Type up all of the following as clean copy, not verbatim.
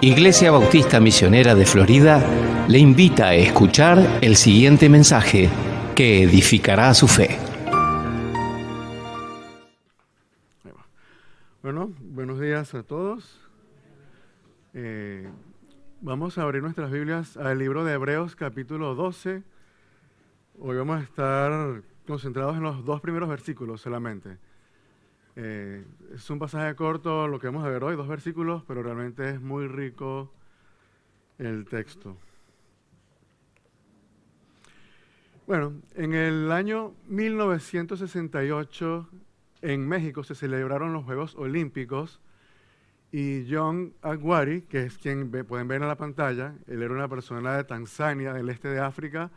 Iglesia Bautista Misionera de Florida le invita a escuchar el siguiente mensaje que edificará su fe. Bueno, buenos días a todos. Vamos a abrir nuestras Biblias al libro de Hebreos capítulo 12. Hoy vamos a estar concentrados en los dos primeros versículos solamente. Es un pasaje corto lo que vamos a ver hoy, 2 versículos, pero realmente es muy rico el texto. Bueno, en el año 1968 en México se celebraron los Juegos Olímpicos y John Aguari, que es quien pueden ver en la pantalla, él era una persona de Tanzania, del este de África,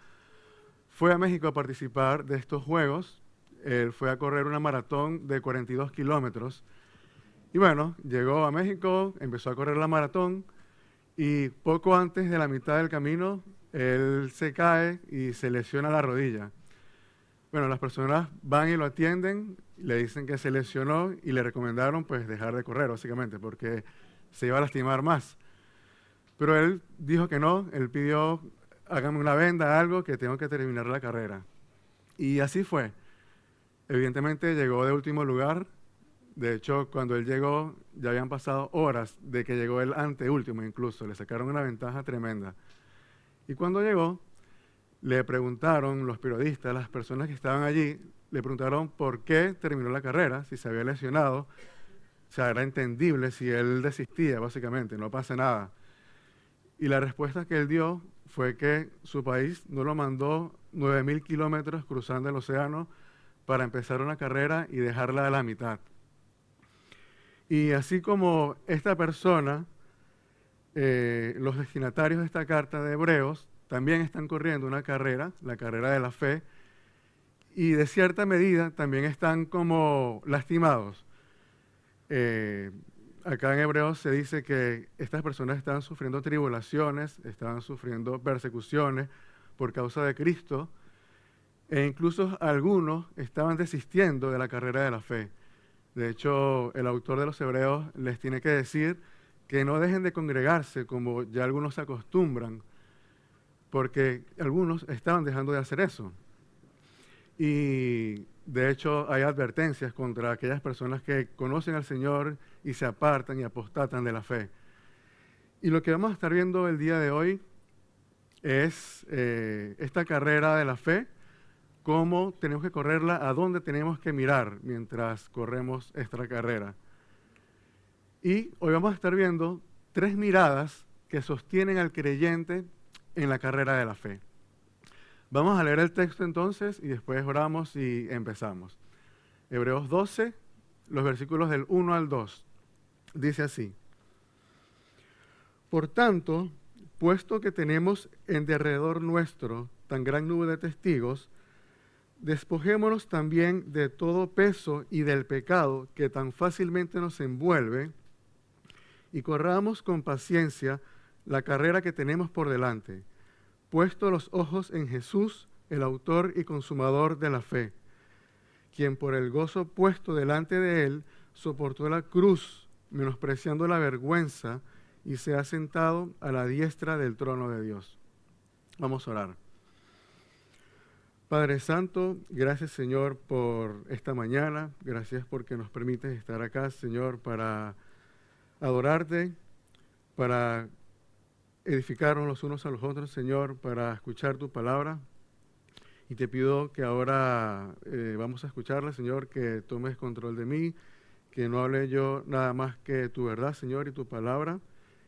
fue a México a participar de estos Juegos. Él fue a correr una maratón de 42 kilómetros. Y bueno, llegó a México, empezó a correr la maratón y poco antes de la mitad del camino, él se cae y se lesiona la rodilla. Bueno, las personas van y lo atienden, le dicen que se lesionó y le recomendaron pues dejar de correr, básicamente, porque se iba a lastimar más. Pero él dijo que no, él pidió, hágame una venda, algo, que tengo que terminar la carrera. Y así fue. Evidentemente llegó de último lugar. De hecho, cuando él llegó, ya habían pasado horas de que llegó el anteúltimo incluso. Le sacaron una ventaja tremenda. Y cuando llegó, le preguntaron los periodistas, las personas que estaban allí, le preguntaron por qué terminó la carrera, si se había lesionado. O sea, era entendible si él desistía, básicamente, no pasa nada. Y la respuesta que él dio fue que su país no lo mandó 9.000 kilómetros cruzando el océano para empezar una carrera y dejarla a la mitad. Y así como esta persona, los destinatarios de esta carta de Hebreos también están corriendo una carrera, la carrera de la fe, y de cierta medida también están como lastimados. Acá en Hebreos se dice que estas personas estaban sufriendo tribulaciones, estaban sufriendo persecuciones por causa de Cristo, e incluso algunos estaban desistiendo de la carrera de la fe. De hecho, el autor de los Hebreos les tiene que decir que no dejen de congregarse como ya algunos se acostumbran, porque algunos estaban dejando de hacer eso. Y de hecho hay advertencias contra aquellas personas que conocen al Señor y se apartan y apostatan de la fe. Y lo que vamos a estar viendo el día de hoy es esta carrera de la fe, cómo tenemos que correrla, a dónde tenemos que mirar mientras corremos esta carrera. Y hoy vamos a estar viendo 3 miradas que sostienen al creyente en la carrera de la fe. Vamos a leer el texto entonces y después oramos y empezamos. Hebreos 12, los versículos del 1 al 2. Dice así: Por tanto, puesto que tenemos en derredor nuestro tan gran nube de testigos, despojémonos también de todo peso y del pecado que tan fácilmente nos envuelve y corramos con paciencia la carrera que tenemos por delante, puesto los ojos en Jesús, el autor y consumador de la fe, quien por el gozo puesto delante de él soportó la cruz, menospreciando la vergüenza, y se ha sentado a la diestra del trono de Dios. Vamos a orar. Padre Santo, gracias Señor por esta mañana, gracias porque nos permites estar acá, Señor, para adorarte, para edificarnos los unos a los otros, Señor, para escuchar tu palabra. Y te pido que ahora vamos a escucharla, Señor, que tomes control de mí, que no hable yo nada más que tu verdad, Señor, y tu palabra,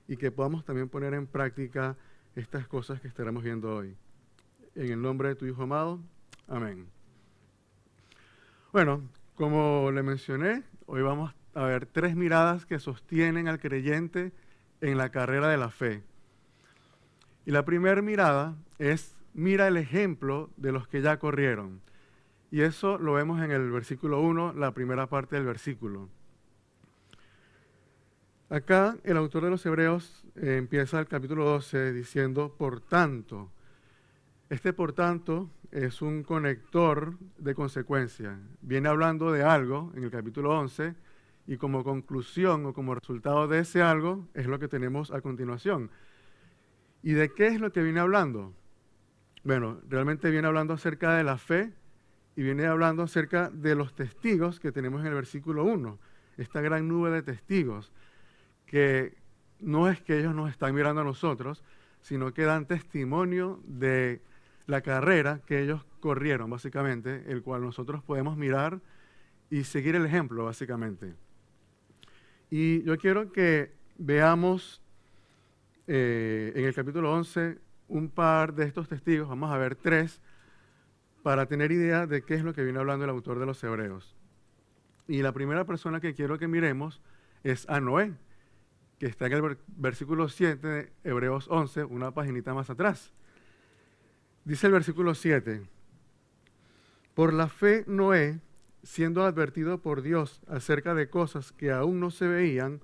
y que podamos también poner en práctica estas cosas que estaremos viendo hoy. En el nombre de tu Hijo amado, amén. Bueno, como le mencioné, hoy vamos a ver 3 miradas que sostienen al creyente en la carrera de la fe. Y la primera mirada es, mira el ejemplo de los que ya corrieron. Y eso lo vemos en el versículo 1, la primera parte del versículo. Acá el autor de los Hebreos empieza el capítulo 12 diciendo, por tanto. Este por tanto es un conector de consecuencia. Viene hablando de algo en el capítulo 11 Y como conclusión o como resultado de ese algo es lo que tenemos a continuación. ¿Y de qué es lo que viene hablando? Bueno, realmente viene hablando acerca de la fe y viene hablando acerca de los testigos que tenemos en el versículo 1. Esta gran nube de testigos, que no es que ellos nos están mirando a nosotros, sino que dan testimonio de la carrera que ellos corrieron, básicamente, el cual nosotros podemos mirar y seguir el ejemplo, básicamente. Y yo quiero que veamos en el capítulo 11 un par de estos testigos, vamos a ver 3, para tener idea de qué es lo que viene hablando el autor de los Hebreos. Y la primera persona que quiero que miremos es a Noé, que está en el versículo 7 de Hebreos 11, una paginita más atrás. Dice el versículo 7, por la fe Noé, siendo advertido por Dios acerca de cosas que aún no se veían,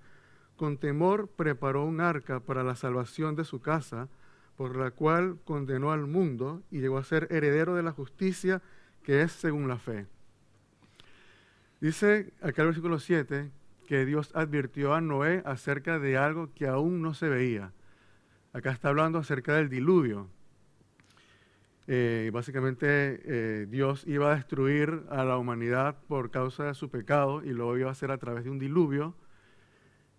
con temor preparó un arca para la salvación de su casa, por la cual condenó al mundo y llegó a ser heredero de la justicia que es según la fe. Dice acá el versículo 7 que Dios advirtió a Noé acerca de algo que aún no se veía. Acá está hablando acerca del diluvio. Básicamente Dios iba a destruir a la humanidad por causa de su pecado y lo iba a hacer a través de un diluvio.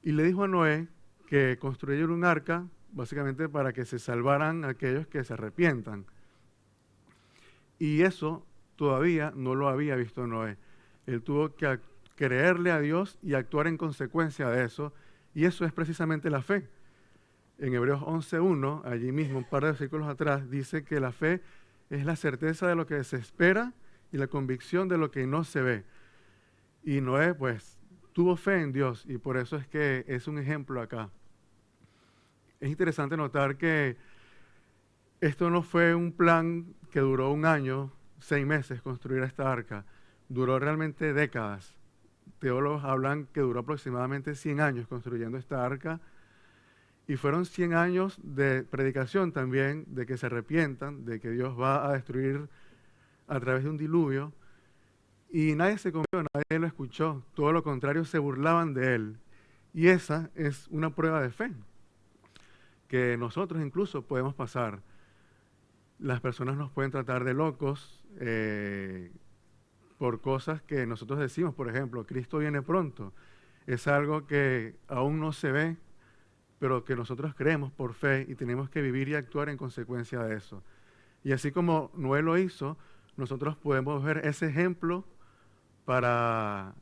Y le dijo a Noé que construyera un arca, básicamente para que se salvaran aquellos que se arrepientan. Y eso todavía no lo había visto Noé. Él tuvo que creerle a Dios y actuar en consecuencia de eso. Y eso es precisamente la fe. En Hebreos 11.1, allí mismo, un par de versículos atrás, dice que la fe es la certeza de lo que se espera y la convicción de lo que no se ve. Y Noé, pues, tuvo fe en Dios y por eso es que es un ejemplo acá. Es interesante notar que esto no fue un plan que duró 1 año, 6 meses construir esta arca. Duró realmente décadas. Teólogos hablan que duró aproximadamente 100 años construyendo esta arca. Y fueron 100 años de predicación también, de que se arrepientan, de que Dios va a destruir a través de un diluvio. Y nadie se convirtió, nadie lo escuchó. Todo lo contrario, se burlaban de él. Y esa es una prueba de fe, que nosotros incluso podemos pasar. Las personas nos pueden tratar de locos por cosas que nosotros decimos. Por ejemplo, Cristo viene pronto. Es algo que aún no se ve, pero que nosotros creemos por fe y tenemos que vivir y actuar en consecuencia de eso. Y así como Noé lo hizo, nosotros podemos ver ese ejemplo para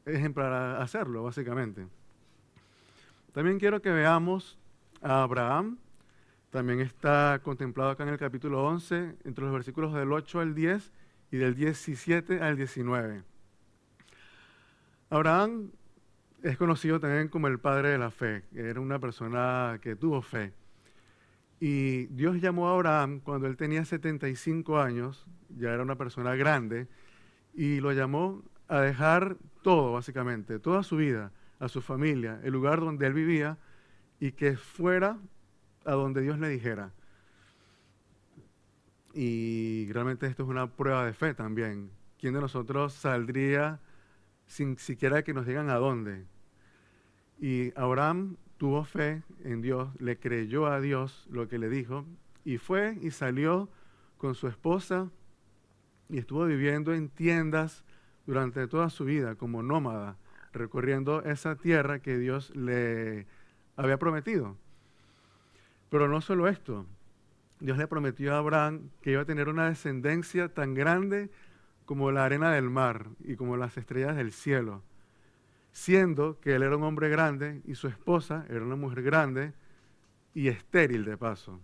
hacerlo, básicamente. También quiero que veamos a Abraham. También está contemplado acá en el capítulo 11, entre los versículos del 8 al 10 y del 17 al 19. Abraham es conocido también como el padre de la fe. Era una persona que tuvo fe. Y Dios llamó a Abraham cuando él tenía 75 años, ya era una persona grande, y lo llamó a dejar todo, básicamente, toda su vida, a su familia, el lugar donde él vivía, y que fuera a donde Dios le dijera. Y realmente esto es una prueba de fe también. ¿Quién de nosotros saldría sin siquiera que nos digan a dónde? Y Abraham tuvo fe en Dios, le creyó a Dios lo que le dijo, y fue y salió con su esposa y estuvo viviendo en tiendas durante toda su vida como nómada, recorriendo esa tierra que Dios le había prometido. Pero no solo esto, Dios le prometió a Abraham que iba a tener una descendencia tan grande como la arena del mar y como las estrellas del cielo, siendo que él era un hombre grande y su esposa era una mujer grande y estéril de paso.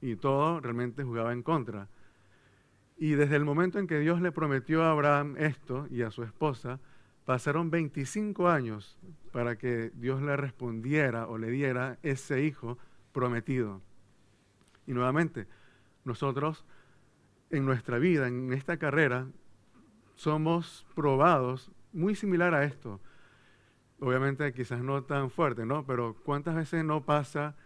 Y todo realmente jugaba en contra. Y desde el momento en que Dios le prometió a Abraham esto y a su esposa, pasaron 25 años para que Dios le respondiera o le diera ese hijo prometido. Y nuevamente, nosotros en nuestra vida, en esta carrera, somos probados muy similar a esto. Obviamente quizás no tan fuerte, ¿no? Pero ¿cuántas veces no pasa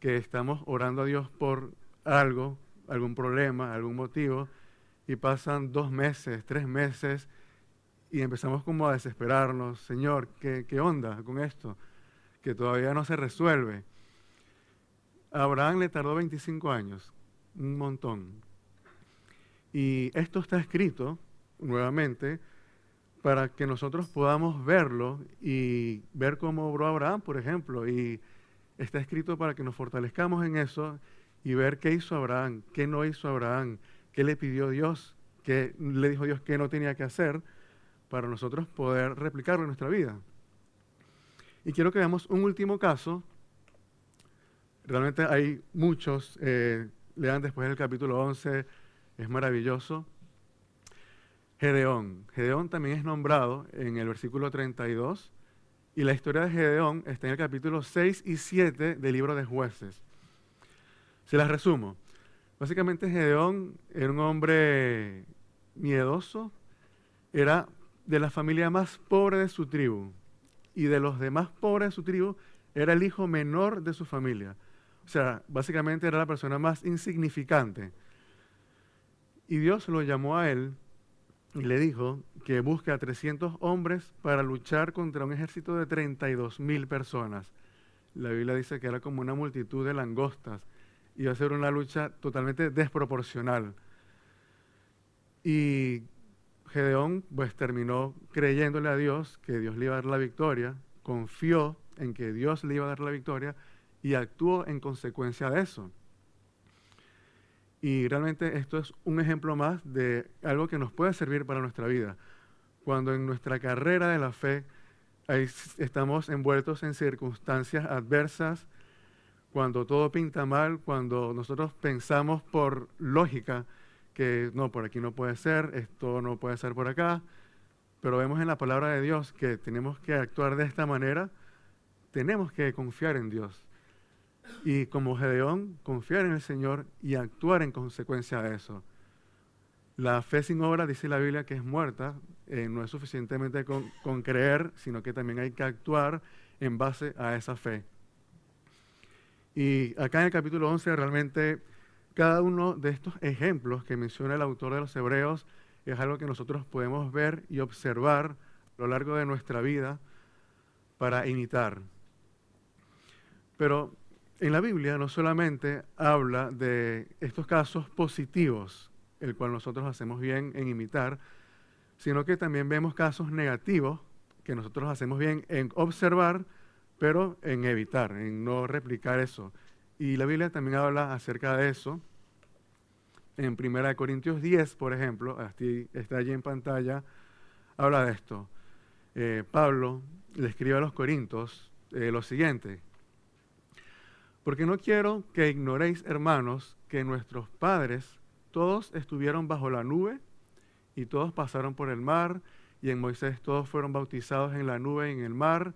que estamos orando a Dios por algo, algún problema, algún motivo, y pasan 2 meses, 3 meses, y empezamos como a desesperarnos. Señor, ¿qué onda con esto? Que todavía no se resuelve. A Abraham le tardó 25 años, un montón. Y esto está escrito, nuevamente, para que nosotros podamos verlo y ver cómo obró Abraham, por ejemplo. Y está escrito para que nos fortalezcamos en eso y ver qué hizo Abraham, qué no hizo Abraham, qué le pidió Dios, qué le dijo Dios que no tenía que hacer, para nosotros poder replicarlo en nuestra vida. Y quiero que veamos un último caso. Realmente hay muchos, lean después el capítulo 11, es maravilloso. Gedeón. Gedeón también es nombrado en el versículo 32, y la historia de Gedeón está en el capítulo 6 y 7 del libro de Jueces. Se las resumo. Básicamente Gedeón era un hombre miedoso, era de la familia más pobre de su tribu, y de los demás pobres de su tribu era el hijo menor de su familia. O sea, básicamente era la persona más insignificante. Y Dios lo llamó a él y le dijo que busque a 300 hombres para luchar contra un ejército de 32,000 personas. La Biblia dice que era como una multitud de langostas. Iba a ser una lucha totalmente desproporcional. Y Gedeón pues terminó creyéndole a Dios que Dios le iba a dar la victoria, confió en que Dios le iba a dar la victoria y actuó en consecuencia de eso. Y realmente esto es un ejemplo más de algo que nos puede servir para nuestra vida. Cuando en nuestra carrera de la fe estamos envueltos en circunstancias adversas, cuando todo pinta mal, cuando nosotros pensamos por lógica que no, por aquí no puede ser, esto no puede ser por acá, pero vemos en la palabra de Dios que tenemos que actuar de esta manera, tenemos que confiar en Dios. Y como Gedeón, confiar en el Señor y actuar en consecuencia de eso. La fe sin obra, dice la Biblia, que es muerta. No es suficientemente con creer, sino que también hay que actuar en base a esa fe. Y acá en el capítulo 11 realmente cada uno de estos ejemplos que menciona el autor de los Hebreos es algo que nosotros podemos ver y observar a lo largo de nuestra vida para imitar. Pero en la Biblia no solamente habla de estos casos positivos, el cual nosotros hacemos bien en imitar, sino que también vemos casos negativos que nosotros hacemos bien en observar, pero en evitar, en no replicar eso. Y la Biblia también habla acerca de eso. En 1 Corintios 10, por ejemplo, está allí en pantalla, habla de esto. Pablo le escribe a los Corintios lo siguiente: porque no quiero que ignoréis, hermanos, que nuestros padres todos estuvieron bajo la nube y todos pasaron por el mar, y en Moisés todos fueron bautizados en la nube y en el mar,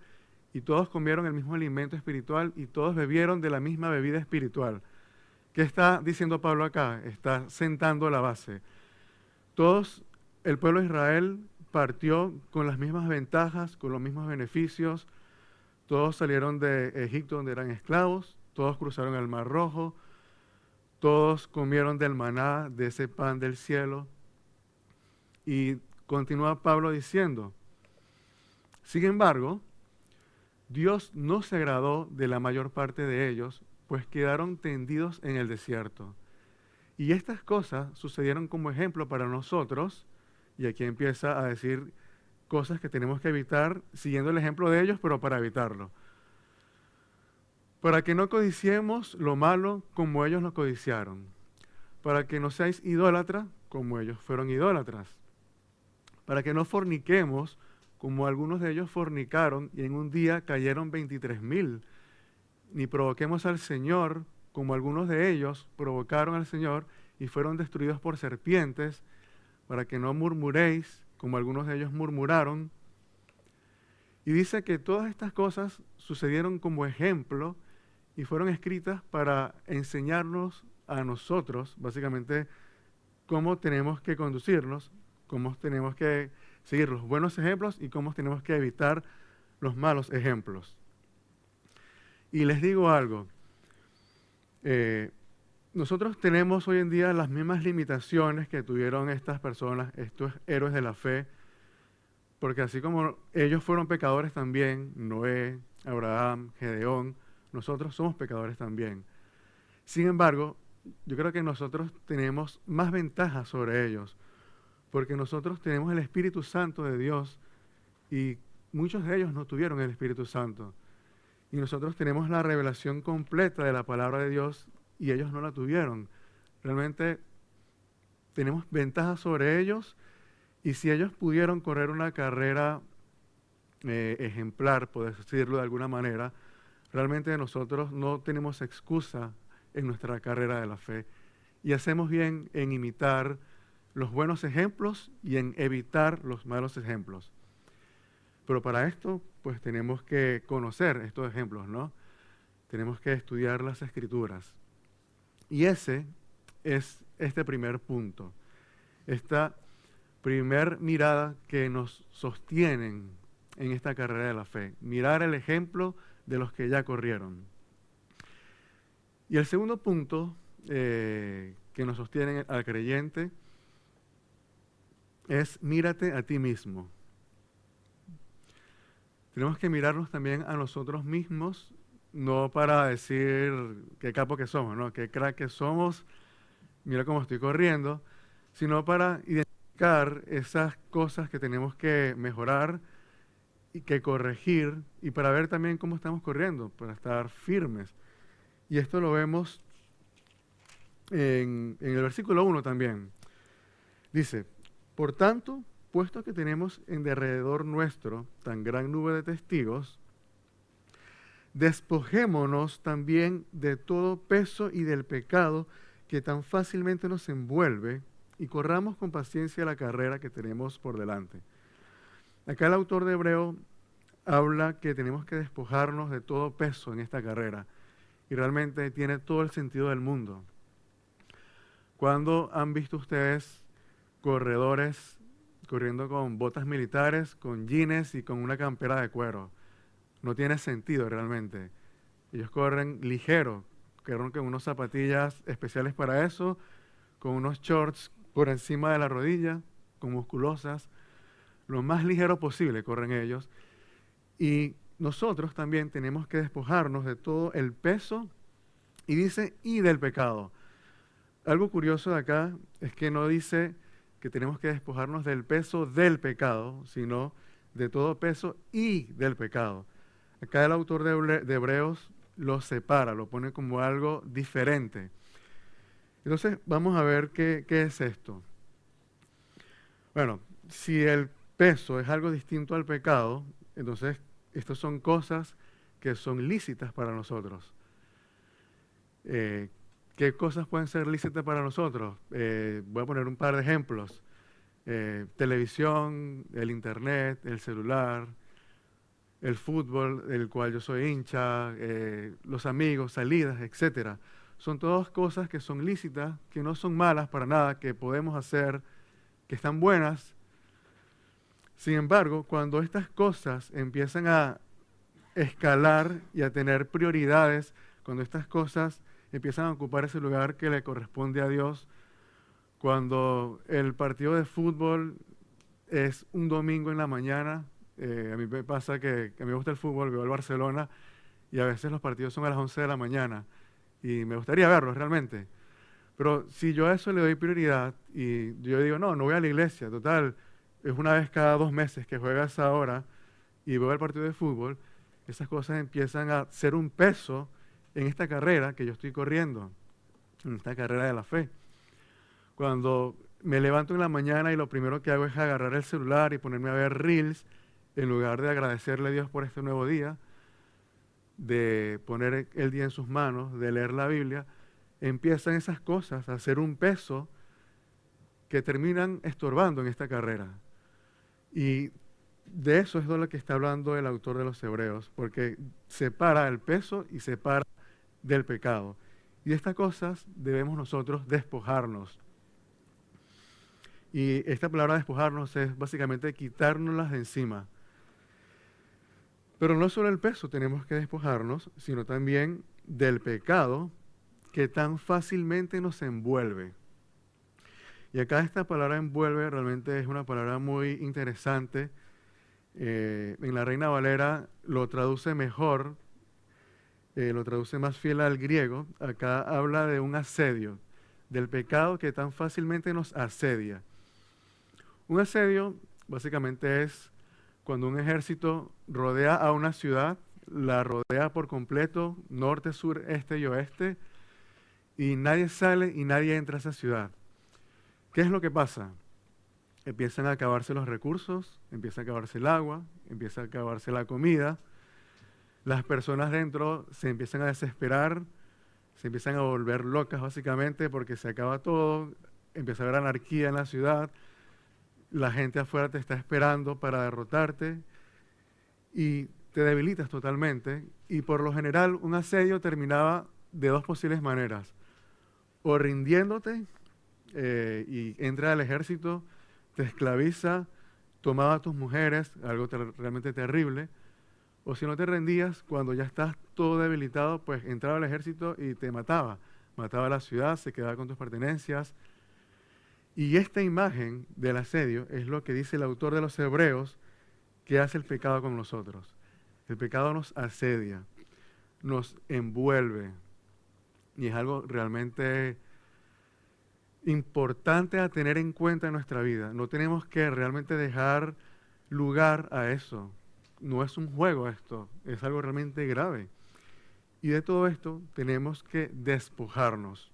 y todos comieron el mismo alimento espiritual y todos bebieron de la misma bebida espiritual. ¿Qué está diciendo Pablo acá? Está sentando la base. El pueblo de Israel partió con las mismas ventajas, con los mismos beneficios. Todos salieron de Egipto donde eran esclavos, todos cruzaron el Mar Rojo, todos comieron del maná, de ese pan del cielo. Y continúa Pablo diciendo: sin embargo, Dios no se agradó de la mayor parte de ellos, pues quedaron tendidos en el desierto. Y estas cosas sucedieron como ejemplo para nosotros, y aquí empieza a decir cosas que tenemos que evitar, siguiendo el ejemplo de ellos, pero para evitarlo. Para que no codiciemos lo malo como ellos lo codiciaron, para que no seáis idólatras como ellos fueron idólatras, para que no forniquemos como algunos de ellos fornicaron y en un día cayeron 23,000, ni provoquemos al Señor como algunos de ellos provocaron al Señor y fueron destruidos por serpientes, para que no murmuréis como algunos de ellos murmuraron. Y dice que todas estas cosas sucedieron como ejemplo y fueron escritas para enseñarnos a nosotros, básicamente, cómo tenemos que conducirnos, cómo tenemos que seguir los buenos ejemplos y cómo tenemos que evitar los malos ejemplos. Y les digo algo, nosotros tenemos hoy en día las mismas limitaciones que tuvieron estas personas, estos héroes de la fe, porque así como ellos fueron pecadores también, Noé, Abraham, Gedeón, nosotros somos pecadores también. Sin embargo, yo creo que nosotros tenemos más ventajas sobre ellos, porque nosotros tenemos el Espíritu Santo de Dios y muchos de ellos no tuvieron el Espíritu Santo. Y nosotros tenemos la revelación completa de la palabra de Dios y ellos no la tuvieron. Realmente tenemos ventajas sobre ellos y si ellos pudieron correr una carrera ejemplar, por decirlo de alguna manera, realmente nosotros no tenemos excusa en nuestra carrera de la fe. Y hacemos bien en imitar los buenos ejemplos y en evitar los malos ejemplos. Pero para esto, pues tenemos que conocer estos ejemplos, ¿no? Tenemos que estudiar las Escrituras. Y ese es este primer punto. Esta primer mirada que nos sostienen en esta carrera de la fe. Mirar el ejemplo de los que ya corrieron. Y el segundo punto que nos sostiene al creyente es mírate a ti mismo. Tenemos que mirarnos también a nosotros mismos, no para decir qué capo que somos, ¿no? Qué crack que somos, mira cómo estoy corriendo, sino para identificar esas cosas que tenemos que mejorar y que corregir y para ver también cómo estamos corriendo, para estar firmes. Y esto lo vemos en el versículo 1 también. Dice, por tanto, puesto que tenemos en derredor nuestro tan gran nube de testigos, despojémonos también de todo peso y del pecado que tan fácilmente nos envuelve y corramos con paciencia la carrera que tenemos por delante. Acá el autor de Hebreo habla que tenemos que despojarnos de todo peso en esta carrera y realmente tiene todo el sentido del mundo. ¿Cuándo han visto ustedes corredores corriendo con botas militares, con jeans y con una campera de cuero? No tiene sentido realmente. Ellos corren ligero, corren con unas zapatillas especiales para eso, con unos shorts por encima de la rodilla, con musculosas, lo más ligero posible corren ellos. Y nosotros también tenemos que despojarnos de todo el peso, y dice, y del pecado. Algo curioso de acá es que no dice que tenemos que despojarnos del peso del pecado, sino de todo peso y del pecado. Acá el autor de Hebreos lo separa, lo pone como algo diferente. Entonces, vamos a ver qué es esto. Bueno, si el peso es algo distinto al pecado, entonces estas son cosas que son lícitas para nosotros. ¿Qué cosas pueden ser lícitas para nosotros? Voy a poner un par de ejemplos. Televisión, el internet, el celular, el fútbol, del cual yo soy hincha, los amigos, salidas, etcétera. Son todas cosas que son lícitas, que no son malas para nada, que podemos hacer, que están buenas. Sin embargo, cuando estas cosas empiezan a escalar y a tener prioridades, cuando estas cosas empiezan a ocupar ese lugar que le corresponde a Dios, cuando el partido de fútbol es un domingo en la mañana, a mí me pasa que a mí me gusta el fútbol, veo el Barcelona y a veces los partidos son a las 11 de la mañana y me gustaría verlos realmente. Pero si yo a eso le doy prioridad y yo digo, no voy a la iglesia, total, es una vez cada 2 meses que juega a esa hora y veo el partido de fútbol, esas cosas empiezan a ser un peso en esta carrera que yo estoy corriendo, en esta carrera de la fe. Cuando me levanto en la mañana y lo primero que hago es agarrar el celular y ponerme a ver reels, en lugar de agradecerle a Dios por este nuevo día, de poner el día en sus manos, de leer la Biblia, empiezan esas cosas a ser un peso que terminan estorbando en esta carrera. Y de eso es de lo que está hablando el autor de los Hebreos, porque separa el peso y separa del pecado. Y de estas cosas debemos nosotros despojarnos. Y esta palabra despojarnos es básicamente quitárnoslas de encima. Pero no solo el peso tenemos que despojarnos, sino también del pecado que tan fácilmente nos envuelve. Y acá esta palabra envuelve realmente es una palabra muy interesante En la Reina Valera lo traduce mejor, lo traduce más fiel al griego. Acá habla de un asedio, del pecado que tan fácilmente nos asedia. Un asedio básicamente es cuando un ejército rodea a una ciudad, la rodea por completo, norte, sur, este y oeste, y nadie sale y nadie entra a esa ciudad. ¿Qué es lo que pasa? Empiezan a acabarse los recursos, empieza a acabarse el agua, empieza a acabarse la comida. Las personas dentro se empiezan a desesperar, se empiezan a volver locas básicamente porque se acaba todo, empieza a haber anarquía en la ciudad, la gente afuera te está esperando para derrotarte y te debilitas totalmente. Y por lo general un asedio terminaba de dos posibles maneras: o rindiéndote y entra al ejército, te esclaviza, tomaba a tus mujeres, algo realmente terrible, o si no te rendías, cuando ya estás todo debilitado, pues entraba al ejército y te mataba. Mataba a la ciudad, se quedaba con tus pertenencias. Y esta imagen del asedio es lo que dice el autor de los Hebreos que hace el pecado con nosotros. El pecado nos asedia, nos envuelve, y es algo realmente importante a tener en cuenta en nuestra vida. No tenemos que realmente dejar lugar a eso. No es un juego esto, es algo realmente grave. Y de todo esto tenemos que despojarnos.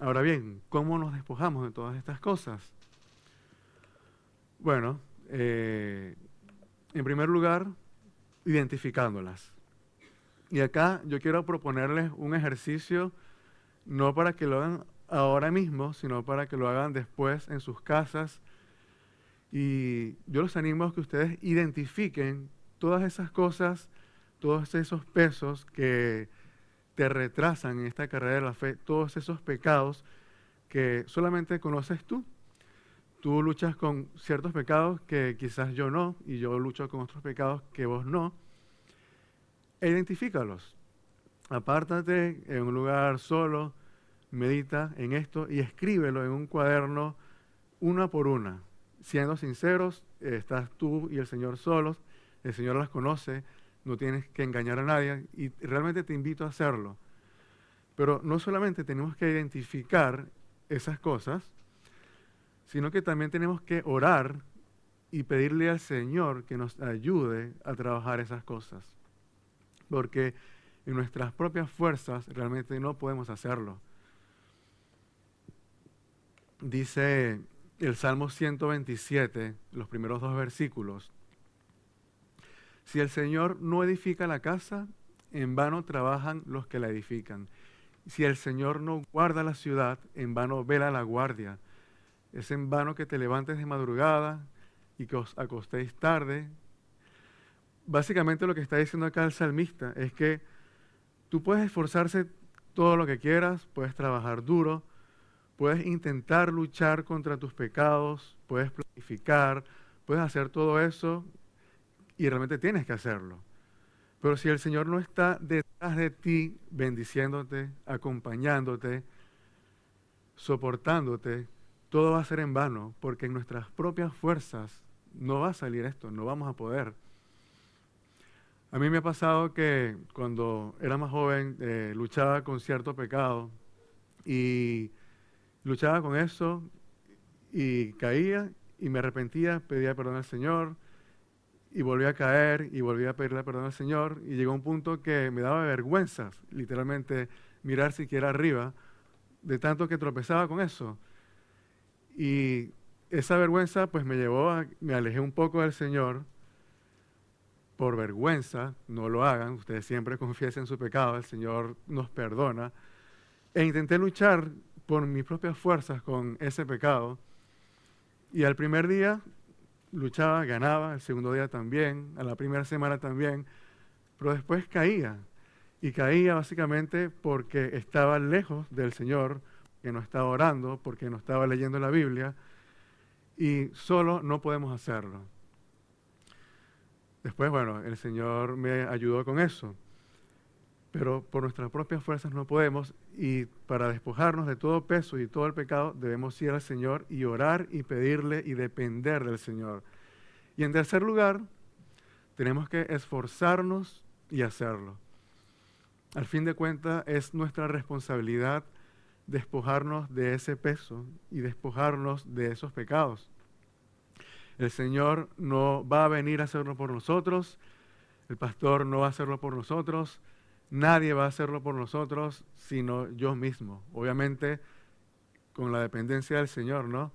Ahora bien, ¿cómo nos despojamos de todas estas cosas? Bueno, en primer lugar, identificándolas. Y acá yo quiero proponerles un ejercicio, no para que lo hagan ahora mismo, sino para que lo hagan después en sus casas. Y yo los animo a que ustedes identifiquen todas esas cosas, todos esos pesos que te retrasan en esta carrera de la fe, todos esos pecados que solamente conoces tú. Tú luchas con ciertos pecados que quizás yo no, y yo lucho con otros pecados que vos no. E identifícalos. Apártate en un lugar solo, medita en esto y escríbelo en un cuaderno una por una. Siendo sinceros, estás tú y el Señor solos, el Señor las conoce, no tienes que engañar a nadie y realmente te invito a hacerlo. Pero no solamente tenemos que identificar esas cosas, sino que también tenemos que orar y pedirle al Señor que nos ayude a trabajar esas cosas. Porque en nuestras propias fuerzas realmente no podemos hacerlo. Dice el Salmo 127, los primeros 2 versículos: si el Señor no edifica la casa, en vano trabajan los que la edifican. Si el Señor no guarda la ciudad, en vano vela la guardia. Es en vano que te levantes de madrugada y que os acostéis tarde. Básicamente lo que está diciendo acá el salmista es que tú puedes esforzarse todo lo que quieras, puedes trabajar duro, puedes intentar luchar contra tus pecados, puedes planificar, puedes hacer todo eso y realmente tienes que hacerlo. Pero si el Señor no está detrás de ti, bendiciéndote, acompañándote, soportándote, todo va a ser en vano, porque en nuestras propias fuerzas no va a salir esto, no vamos a poder. A mí me ha pasado que cuando era más joven luchaba con cierto pecado y luchaba con eso y caía y me arrepentía, pedía perdón al Señor y volvía a caer y volvía a pedirle perdón al Señor y llegó un punto que me daba vergüenza, literalmente, mirar siquiera arriba, de tanto que tropezaba con eso. Y esa vergüenza pues me alejé un poco del Señor. Por vergüenza, no lo hagan, ustedes siempre confiesen su pecado, el Señor nos perdona. E intenté luchar por mis propias fuerzas con ese pecado. Y al primer día luchaba, ganaba, el segundo día también, a la primera semana también, pero después caía. Y caía básicamente porque estaba lejos del Señor, que no estaba orando, porque no estaba leyendo la Biblia, y solo no podemos hacerlo. Después, bueno, el Señor me ayudó con eso, pero por nuestras propias fuerzas no podemos, y para despojarnos de todo peso y todo el pecado debemos ir al Señor y orar y pedirle y depender del Señor. Y en tercer lugar, tenemos que esforzarnos y hacerlo. Al fin de cuentas, es nuestra responsabilidad despojarnos de ese peso y despojarnos de esos pecados. El Señor no va a venir a hacerlo por nosotros, el pastor no va a hacerlo por nosotros, nadie va a hacerlo por nosotros, sino yo mismo. Obviamente, con la dependencia del Señor, ¿no?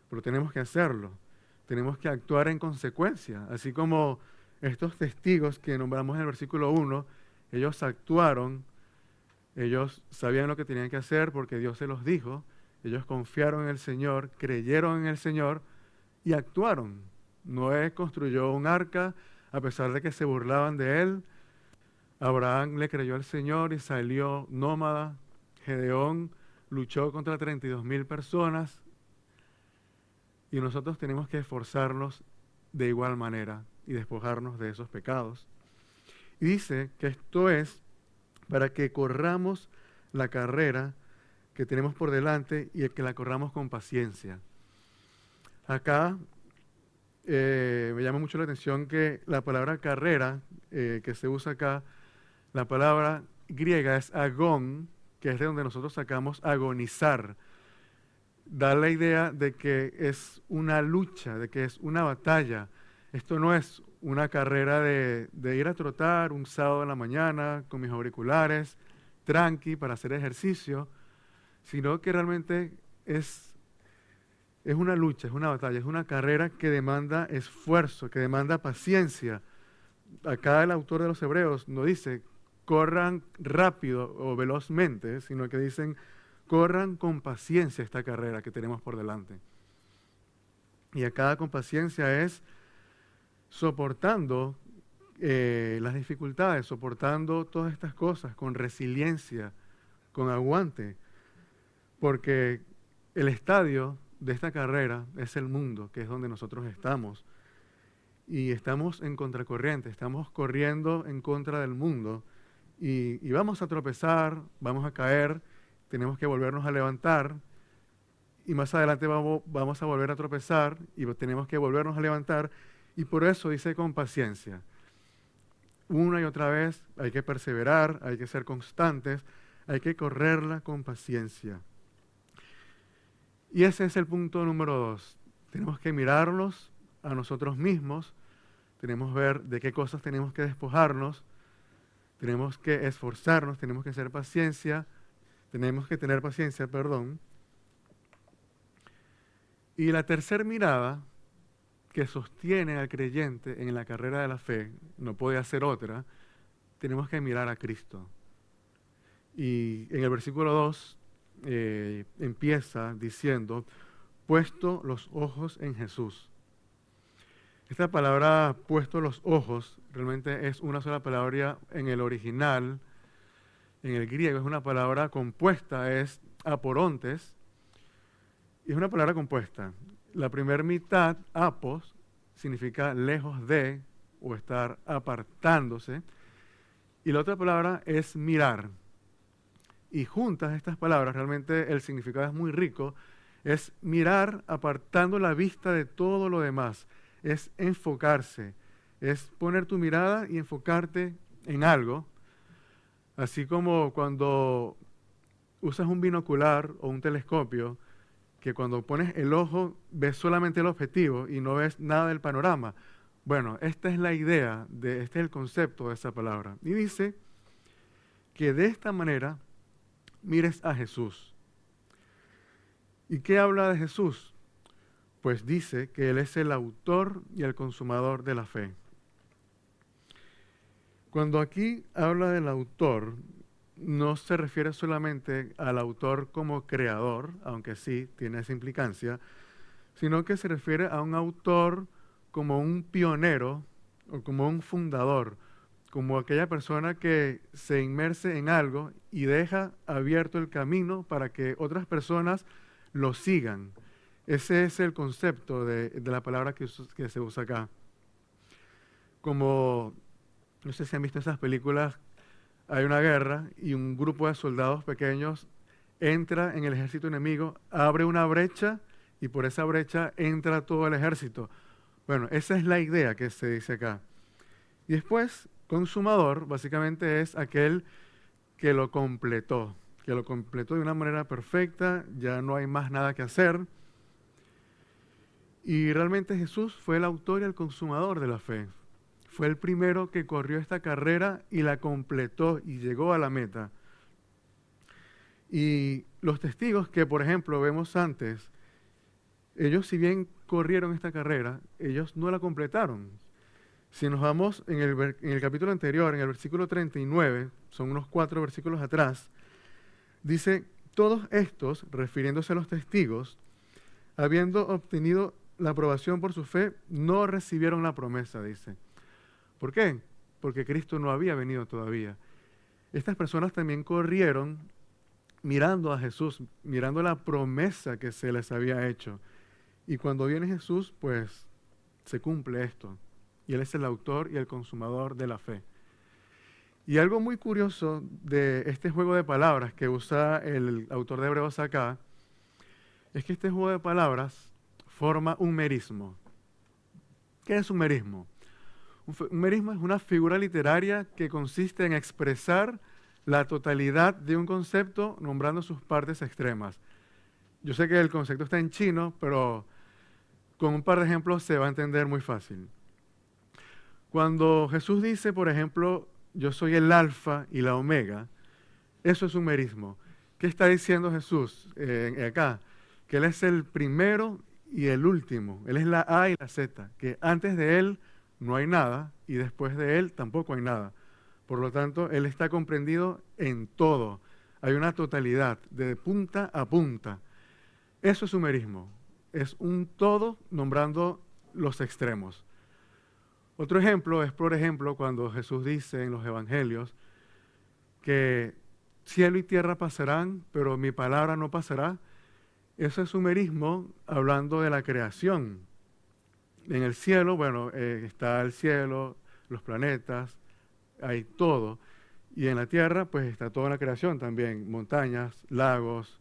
Pero tenemos que hacerlo, tenemos que actuar en consecuencia, así como estos testigos que nombramos en el versículo 1, ellos actuaron, ellos sabían lo que tenían que hacer porque Dios se los dijo, ellos confiaron en el Señor, creyeron en el Señor y actuaron. Noé construyó un arca a pesar de que se burlaban de él. Abraham le creyó al Señor y salió nómada. Gedeón luchó contra 32,000 personas. Y nosotros tenemos que esforzarnos de igual manera y despojarnos de esos pecados. Y dice que esto es para que corramos la carrera que tenemos por delante y que la corramos con paciencia. Acá me llama mucho la atención que la palabra carrera que se usa acá, la palabra griega es agón, que es de donde nosotros sacamos agonizar. Da la idea de que es una lucha, de que es una batalla. Esto no es una carrera de ir a trotar un sábado en la mañana con mis auriculares, tranqui, para hacer ejercicio, sino que realmente es una lucha, es una batalla, es una carrera que demanda esfuerzo, que demanda paciencia. Acá el autor de los Hebreos no dice corran rápido o velozmente, sino que dicen corran con paciencia esta carrera que tenemos por delante. Y acá con paciencia es soportando las dificultades, soportando todas estas cosas con resiliencia, con aguante, porque el estadio de esta carrera es el mundo, que es donde nosotros estamos. Y estamos en contracorriente, estamos corriendo en contra del mundo y vamos a tropezar, vamos a caer, tenemos que volvernos a levantar y más adelante vamos a volver a tropezar y tenemos que volvernos a levantar y por eso dice con paciencia. Una y otra vez hay que perseverar, hay que ser constantes, hay que correrla con paciencia. Y ese es el punto número 2. Tenemos que mirarnos a nosotros mismos, tenemos que ver de qué cosas tenemos que despojarnos, tenemos que esforzarnos, tenemos que tener paciencia, Y la tercera mirada que sostiene al creyente en la carrera de la fe, no puede ser otra, tenemos que mirar a Cristo. Y en el versículo 2 empieza diciendo, puesto los ojos en Jesús. Esta palabra, puesto los ojos, realmente es una sola palabra en el original, en el griego es una palabra compuesta, es aporontes, y es una palabra compuesta. La primera mitad, apos, significa lejos de, o estar apartándose, y la otra palabra es mirar. Y juntas estas palabras, realmente el significado es muy rico, es mirar apartando la vista de todo lo demás, es enfocarse, es poner tu mirada y enfocarte en algo, así como cuando usas un binocular o un telescopio, que cuando pones el ojo ves solamente el objetivo y no ves nada del panorama. Bueno, esta es la idea, este es el concepto de esa palabra. Y dice que de esta manera mires a Jesús. ¿Y qué habla de Jesús? Pues dice que Él es el autor y el consumador de la fe. Cuando aquí habla del autor, no se refiere solamente al autor como creador, aunque sí tiene esa implicancia, sino que se refiere a un autor como un pionero o como un fundador, como aquella persona que se inmerse en algo y deja abierto el camino para que otras personas lo sigan. Ese es el concepto de la palabra que se usa acá. Como, no sé si han visto esas películas, hay una guerra y un grupo de soldados pequeños entra en el ejército enemigo, abre una brecha y por esa brecha entra todo el ejército. Bueno, esa es la idea que se dice acá. Y después, consumador, básicamente es aquel que lo completó de una manera perfecta, ya no hay más nada que hacer. Y realmente Jesús fue el autor y el consumador de la fe. Fue el primero que corrió esta carrera y la completó y llegó a la meta. Y los testigos que, por ejemplo, vemos antes, ellos si bien corrieron esta carrera, ellos no la completaron. Si nos vamos en el capítulo anterior, en el versículo 39, son unos 4 versículos atrás, dice, todos estos, refiriéndose a los testigos, habiendo obtenido la aprobación por su fe, no recibieron la promesa, dice. ¿Por qué? Porque Cristo no había venido todavía. Estas personas también corrieron mirando a Jesús, mirando la promesa que se les había hecho. Y cuando viene Jesús, pues se cumple esto. Y Él es el autor y el consumador de la fe. Y algo muy curioso de este juego de palabras que usa el autor de Hebreos acá, es que este juego de palabras forma un merismo. ¿Qué es un merismo? Un merismo es una figura literaria que consiste en expresar la totalidad de un concepto nombrando sus partes extremas. Yo sé que el concepto está en chino, pero con un par de ejemplos se va a entender muy fácil. Cuando Jesús dice, por ejemplo, yo soy el alfa y la omega, eso es un merismo. ¿Qué está diciendo Jesús acá? Que Él es el primero y el último. Él es la A y la Z, que antes de Él no hay nada y después de Él tampoco hay nada. Por lo tanto, Él está comprendido en todo. Hay una totalidad, de punta a punta. Eso es sumerismo. Es un todo nombrando los extremos. Otro ejemplo es, por ejemplo, cuando Jesús dice en los evangelios que cielo y tierra pasarán, pero mi palabra no pasará. Eso es sumerismo hablando de la creación. En el cielo, bueno, está el cielo, los planetas, hay todo. Y en la tierra, pues está toda la creación también, montañas, lagos.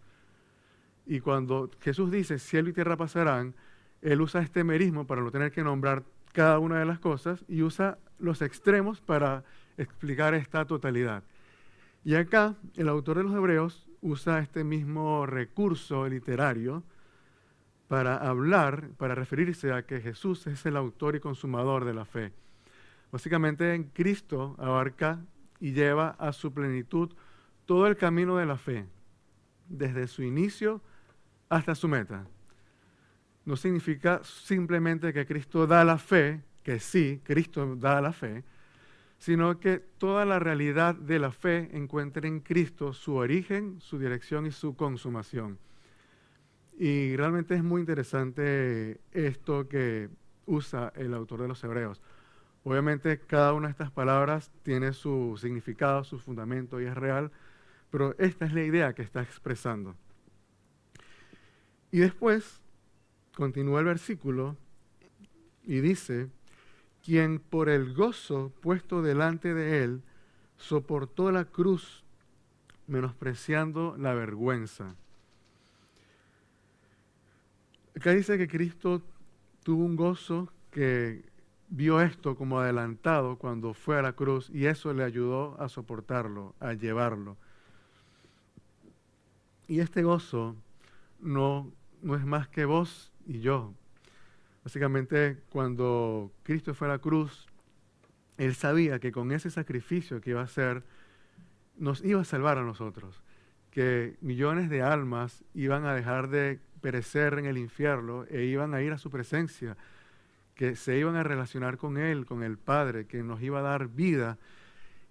Y cuando Jesús dice cielo y tierra pasarán, Él usa este merismo para no tener que nombrar cada una de las cosas y usa los extremos para explicar esta totalidad. Y acá el autor de los Hebreos usa este mismo recurso literario para hablar, para referirse a que Jesús es el autor y consumador de la fe. Básicamente en Cristo abarca y lleva a su plenitud todo el camino de la fe, desde su inicio hasta su meta. No significa simplemente que Cristo da la fe, que sí, Cristo da la fe, sino que toda la realidad de la fe encuentra en Cristo su origen, su dirección y su consumación. Y realmente es muy interesante esto que usa el autor de los Hebreos. Obviamente cada una de estas palabras tiene su significado, su fundamento y es real, pero esta es la idea que está expresando. Y después continúa el versículo y dice, quien por el gozo puesto delante de él soportó la cruz, menospreciando la vergüenza. Acá dice que Cristo tuvo un gozo que vio esto como adelantado cuando fue a la cruz y eso le ayudó a soportarlo, a llevarlo. Y este gozo no es más que vos y yo. Básicamente, cuando Cristo fue a la cruz, Él sabía que con ese sacrificio que iba a hacer, nos iba a salvar a nosotros, que millones de almas iban a dejar de perecer en el infierno e iban a ir a su presencia, que se iban a relacionar con Él, con el Padre, que nos iba a dar vida.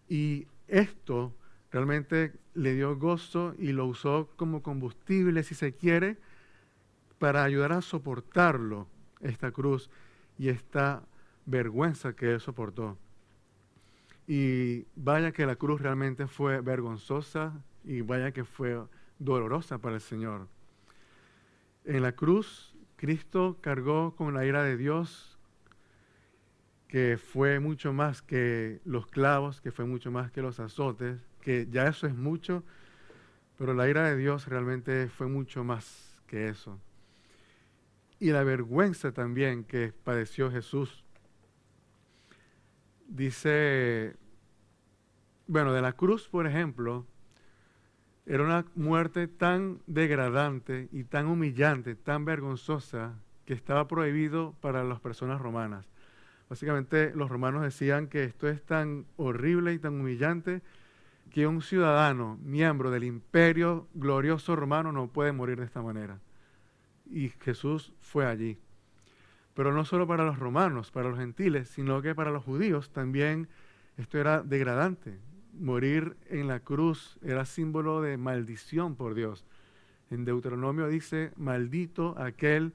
Y esto realmente le dio gozo y lo usó como combustible, si se quiere, para ayudar a soportarlo, esta cruz y esta vergüenza que Él soportó. Y vaya que la cruz realmente fue vergonzosa y vaya que fue dolorosa para el Señor. En la cruz, Cristo cargó con la ira de Dios, que fue mucho más que los clavos, que fue mucho más que los azotes, que ya eso es mucho, pero la ira de Dios realmente fue mucho más que eso. y la vergüenza también que padeció Jesús. Dice, bueno, de la cruz, por ejemplo, era una muerte tan degradante y tan humillante, tan vergonzosa, que estaba prohibido para las personas romanas. Básicamente los romanos decían que esto es tan horrible y tan humillante que un ciudadano, miembro del imperio glorioso romano, no puede morir de esta manera. Y Jesús fue allí. Pero no solo para los romanos, para los gentiles, sino que para los judíos también esto era degradante. Morir en la cruz era símbolo de maldición por Dios. En Deuteronomio dice, maldito aquel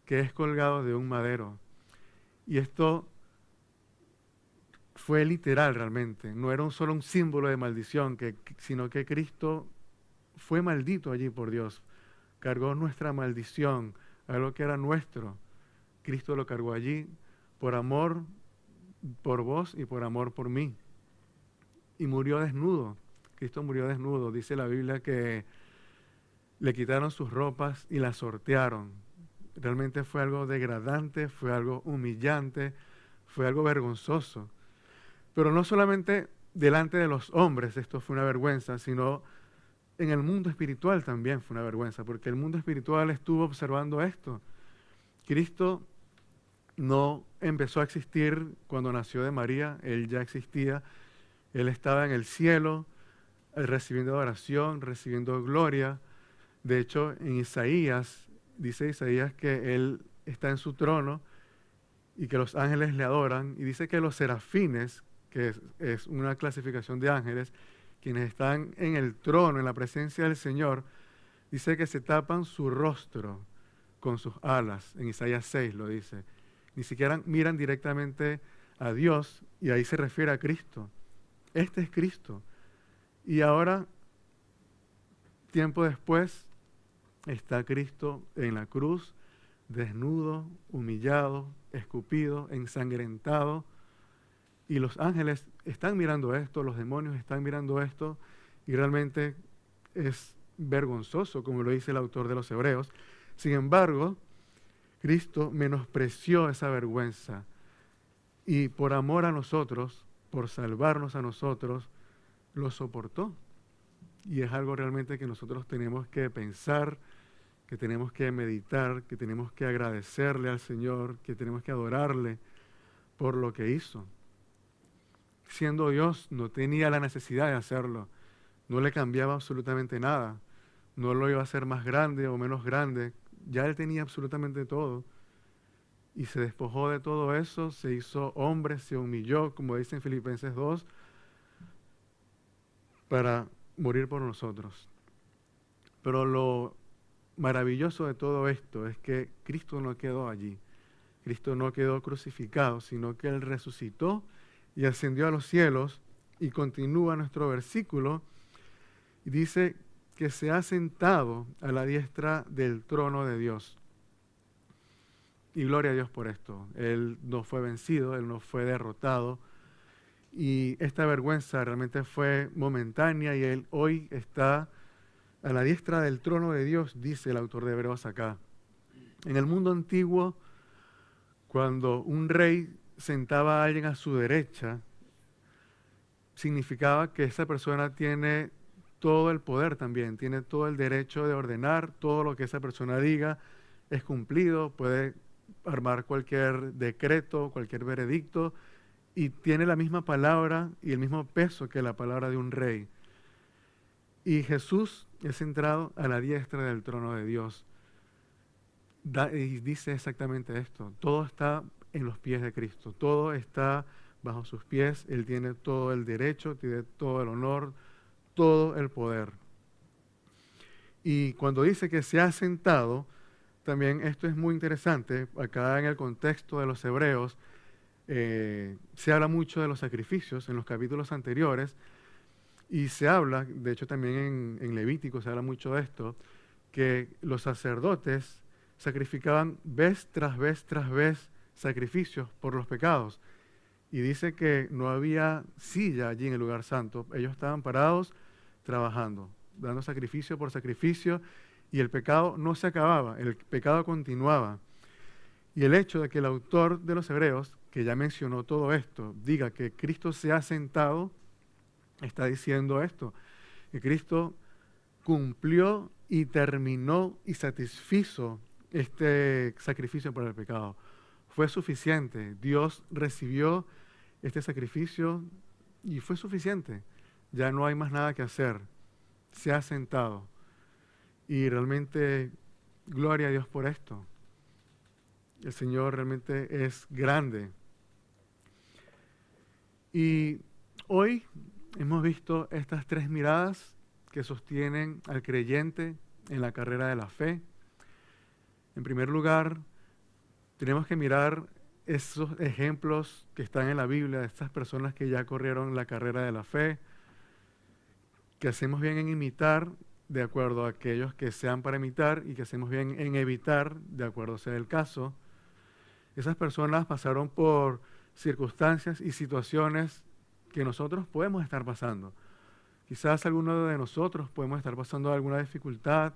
que es colgado de un madero. Y esto fue literal realmente, no era solo un símbolo de maldición, sino que Cristo fue maldito allí por Dios. Cargó nuestra maldición, algo que era nuestro. Cristo lo cargó allí por amor por vos y por amor por mí. Y murió desnudo. Cristo murió desnudo. Dice la Biblia que le quitaron sus ropas y las sortearon. Realmente fue algo degradante, fue algo humillante, fue algo vergonzoso. Pero no solamente delante de los hombres esto fue una vergüenza, sino en el mundo espiritual también fue una vergüenza, porque el mundo espiritual estuvo observando esto. Cristo no empezó a existir cuando nació de María, Él ya existía, Él estaba en el cielo, recibiendo adoración, recibiendo gloria. De hecho, en Isaías, dice Isaías que Él está en su trono y que los ángeles le adoran, y dice que los serafines, que es una clasificación de ángeles, quienes están en el trono, en la presencia del Señor, dice que se tapan su rostro con sus alas. En Isaías 6 lo dice. Ni siquiera miran directamente a Dios, y ahí se refiere a Cristo. Este es Cristo. Y ahora, tiempo después, está Cristo en la cruz, desnudo, humillado, escupido, ensangrentado. Y los ángeles están mirando esto, los demonios están mirando esto, y realmente es vergonzoso, como lo dice el autor de los Hebreos. Sin embargo, Cristo menospreció esa vergüenza y por amor a nosotros, por salvarnos a nosotros, lo soportó. Y es algo realmente que nosotros tenemos que pensar, que tenemos que meditar, que tenemos que agradecerle al Señor, que tenemos que adorarle por lo que hizo. Siendo Dios, no tenía la necesidad de hacerlo. No le cambiaba absolutamente nada. No lo iba a hacer más grande o menos grande. Ya Él tenía absolutamente todo. Y se despojó de todo eso, se hizo hombre, se humilló, como dice en Filipenses 2, para morir por nosotros. Pero lo maravilloso de todo esto es que Cristo no quedó allí. Cristo no quedó crucificado, sino que Él resucitó y ascendió a los cielos. Y continúa nuestro versículo y dice que se ha sentado a la diestra del trono de Dios. Y gloria a Dios por esto. Él no fue vencido, Él no fue derrotado. Y esta vergüenza realmente fue momentánea y Él hoy está a la diestra del trono de Dios, dice el autor de Hebreos acá. En el mundo antiguo, cuando un rey sentaba a alguien a su derecha, significaba que esa persona tiene todo el poder también, tiene todo el derecho de ordenar, todo lo que esa persona diga es cumplido, puede armar cualquier decreto, cualquier veredicto, y tiene la misma palabra y el mismo peso que la palabra de un rey. Y Jesús es centrado a la diestra del trono de Dios. Y dice exactamente esto, todo está en los pies de Cristo, todo está bajo sus pies, Él tiene todo el derecho, tiene todo el honor, todo el poder. Y cuando dice que se ha sentado, también esto es muy interesante, acá en el contexto de los hebreos, se habla mucho de los sacrificios en los capítulos anteriores, y se habla, de hecho también en Levítico se habla mucho de esto, que los sacerdotes sacrificaban vez tras vez tras vez sacrificios por los pecados. Y dice que no había silla allí en el lugar santo. Ellos estaban parados trabajando, dando sacrificio por sacrificio. Y el pecado no se acababa, el pecado continuaba. Y el hecho de que el autor de los Hebreos, que ya mencionó todo esto, diga que Cristo se ha sentado, está diciendo esto, que Cristo cumplió y terminó y satisfizo este sacrificio por el pecado. Fue suficiente. Dios recibió este sacrificio y fue suficiente. Ya no hay más nada que hacer. Se ha sentado. Y realmente, gloria a Dios por esto. El Señor realmente es grande. Y hoy hemos visto estas tres miradas que sostienen al creyente en la carrera de la fe. En primer lugar, tenemos que mirar esos ejemplos que están en la Biblia, de estas personas que ya corrieron la carrera de la fe, que hacemos bien en imitar de acuerdo a aquellos que sean para imitar y que hacemos bien en evitar de acuerdo sea el caso. Esas personas pasaron por circunstancias y situaciones que nosotros podemos estar pasando. Quizás alguno de nosotros podemos estar pasando alguna dificultad,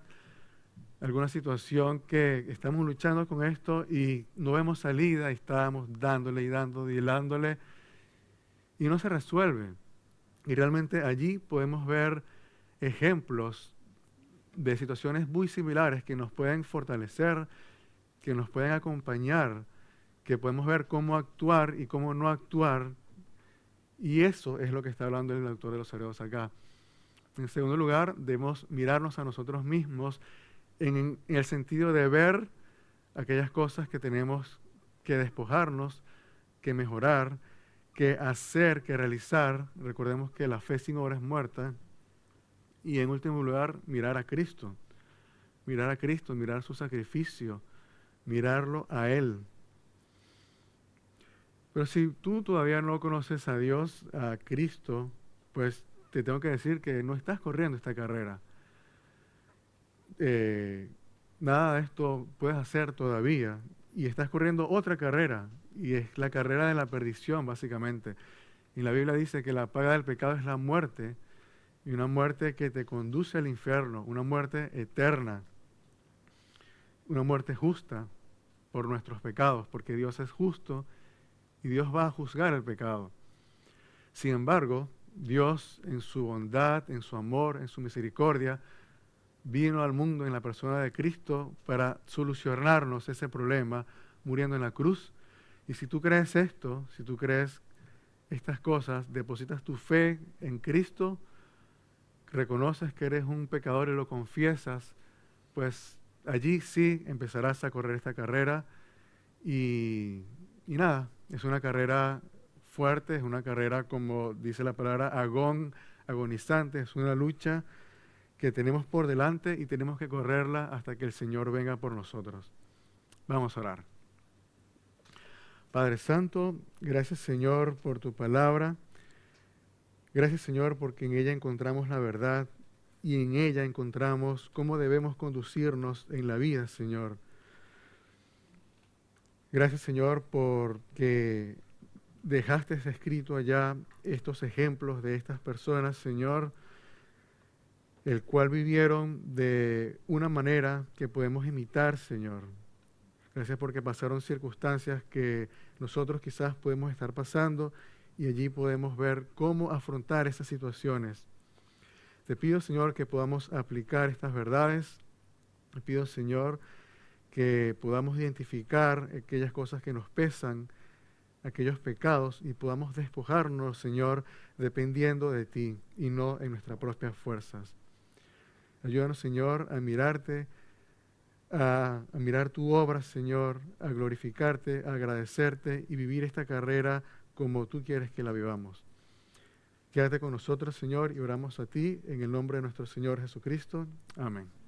alguna situación que estamos luchando con esto y no vemos salida y estamos dándole y dándole y no se resuelve. Y realmente allí podemos ver ejemplos de situaciones muy similares que nos pueden fortalecer, que nos pueden acompañar, que podemos ver cómo actuar y cómo no actuar. Y eso es lo que está hablando el autor de los Hebreos acá. En segundo lugar, debemos mirarnos a nosotros mismos en el sentido de ver aquellas cosas que tenemos que despojarnos, que mejorar, que hacer, que realizar. Recordemos que la fe sin obra es muerta. Y en último lugar, mirar a Cristo. Mirar a Cristo, mirar su sacrificio, mirarlo a Él. Pero si tú todavía no conoces a Dios, a Cristo, pues te tengo que decir que no estás corriendo esta carrera. Nada de esto puedes hacer todavía. Y estás corriendo otra carrera, y es la carrera de la perdición, básicamente. Y la Biblia dice que la paga del pecado es la muerte, y una muerte que te conduce al infierno, una muerte eterna, una muerte justa por nuestros pecados, porque Dios es justo y Dios va a juzgar el pecado. Sin embargo, Dios en su bondad, en su amor, en su misericordia, vino al mundo en la persona de Cristo para solucionarnos ese problema, muriendo en la cruz. Y si tú crees esto, si tú crees estas cosas, depositas tu fe en Cristo, reconoces que eres un pecador y lo confiesas, pues allí sí empezarás a correr esta carrera. Y nada, es una carrera fuerte, es una carrera, como dice la palabra, agonizante, es una lucha que tenemos por delante y tenemos que correrla hasta que el Señor venga por nosotros. Vamos a orar. Padre Santo, gracias Señor por tu palabra. Gracias Señor porque en ella encontramos la verdad y en ella encontramos cómo debemos conducirnos en la vida, Señor. Gracias Señor porque dejaste escrito allá estos ejemplos de estas personas, Señor, el cual vivieron de una manera que podemos imitar, Señor. Gracias porque pasaron circunstancias que nosotros quizás podemos estar pasando y allí podemos ver cómo afrontar esas situaciones. Te pido, Señor, que podamos aplicar estas verdades. Te pido, Señor, que podamos identificar aquellas cosas que nos pesan, aquellos pecados, y podamos despojarnos, Señor, dependiendo de ti y no en nuestras propias fuerzas. Ayúdanos, Señor, a mirarte, a mirar tu obra, Señor, a glorificarte, a agradecerte y vivir esta carrera como tú quieres que la vivamos. Quédate con nosotros, Señor, y oramos a ti en el nombre de nuestro Señor Jesucristo. Amén.